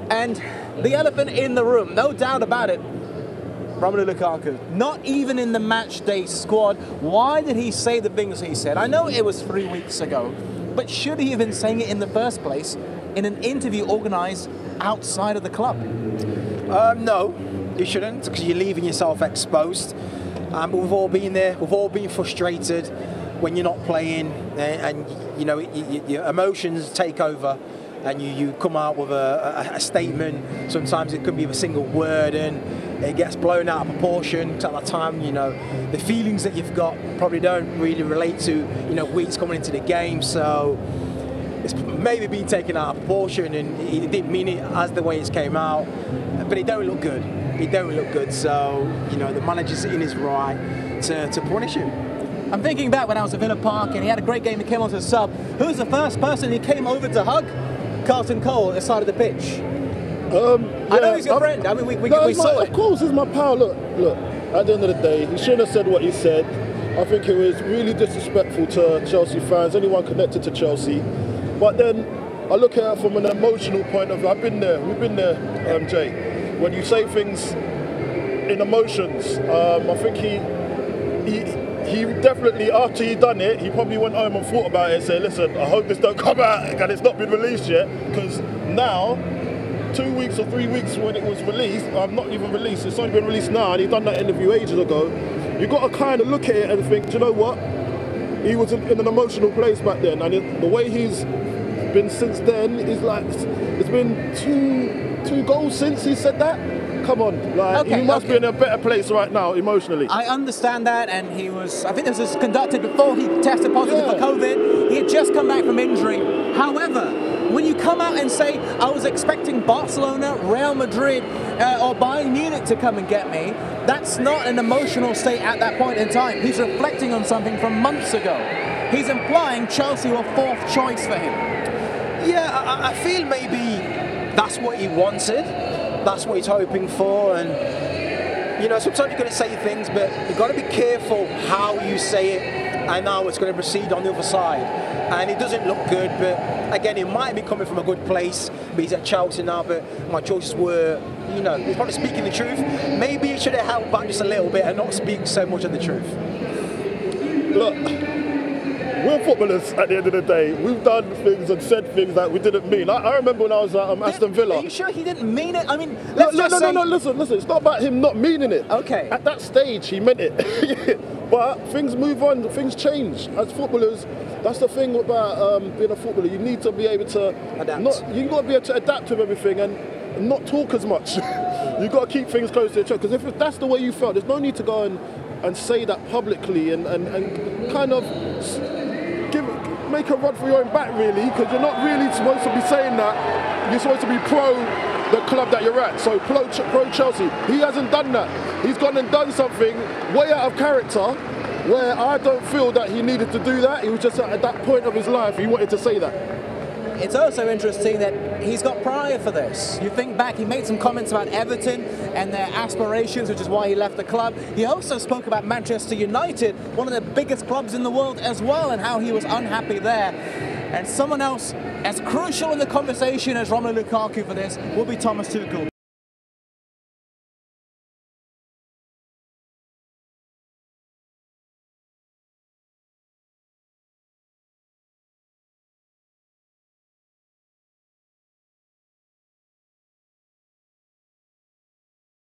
And the elephant in the room, no doubt about it, Romelu Lukaku, not even in the match day squad. Why did he say the things he said? I know it was 3 weeks ago, but should he have been saying it in the first place in an interview organised outside of the club? No, you shouldn't, because you're leaving yourself exposed. But we've all been there. We've all been frustrated when you're not playing, and you know your emotions take over, and you come out with a statement. Sometimes it could be a single word, and it gets blown out of proportion. At that time, you know, the feelings that you've got probably don't really relate to weeks coming into the game. So it's maybe been taken out of proportion, and he didn't mean it as the way it came out. But it don't look good. It don't look good. So the manager's in his right to punish him. I'm thinking back when I was at Villa Park and he had a great game. He came on as a sub. Who was the first person he came over to hug? Carlton Cole at the side of the pitch. I know he's your friend. I mean, we saw it. Of course, he's my pal. Look. At the end of the day, he shouldn't have said what he said. I think it was really disrespectful to Chelsea fans, anyone connected to Chelsea. But then I look at it from an emotional point of view. I've been there. We've been there, Jay. When you say things in emotions, I think he definitely, after he done it, he probably went home and thought about it and said, listen, I hope this don't come out and it's not been released yet, because now, 2 weeks or 3 weeks when it was released, not even released, it's only been released now, and he done that interview ages ago. You got to kind of look at it and think, do you know what? He was in an emotional place back then, and the way he's been since then is like, it's been two goals since he said that. Come on, he must be in a better place right now emotionally. I understand that, and I think this was conducted before he tested positive for COVID. He had just come back from injury. However, when you come out and say, I was expecting Barcelona, Real Madrid, or Bayern Munich to come and get me, that's not an emotional state at that point in time. He's reflecting on something from months ago. He's implying Chelsea were fourth choice for him. Yeah, I feel maybe that's what he wanted. That's what he's hoping for, and sometimes you're going to say things, but you've got to be careful how you say it and how it's going to proceed on the other side. And it doesn't look good, but again, it might be coming from a good place, but he's at Chelsea now, but my choices were, he's probably speaking the truth. Maybe he should have held back just a little bit and not speak so much of the truth. Look, we're footballers at the end of the day. We've done things and said things that we didn't mean. I remember when I was at Aston Villa. Are you sure he didn't mean it? I mean, no, listen. It's not about him not meaning it. Okay. At that stage, he meant it. But things move on, things change. As footballers, that's the thing about being a footballer. You need to be able to adapt. You've got to be able to adapt with everything and not talk as much. You've got to keep things close to your chest. Because if that's the way you felt, there's no need to go and say that publicly and kind of make a run for your own back, really, because you're not really supposed to be saying that. You're supposed to be pro the club that you're at, so pro Chelsea. He hasn't done that. He's gone and done something way out of character, where I don't feel that he needed to do that. He was just at that point of his life, he wanted to say that. It's also interesting that he's got prior for this. You think back, he made some comments about Everton and their aspirations, which is why he left the club. He also spoke about Manchester United, one of the biggest clubs in the world as well, and how he was unhappy there. And someone else as crucial in the conversation as Romelu Lukaku for this will be Thomas Tuchel.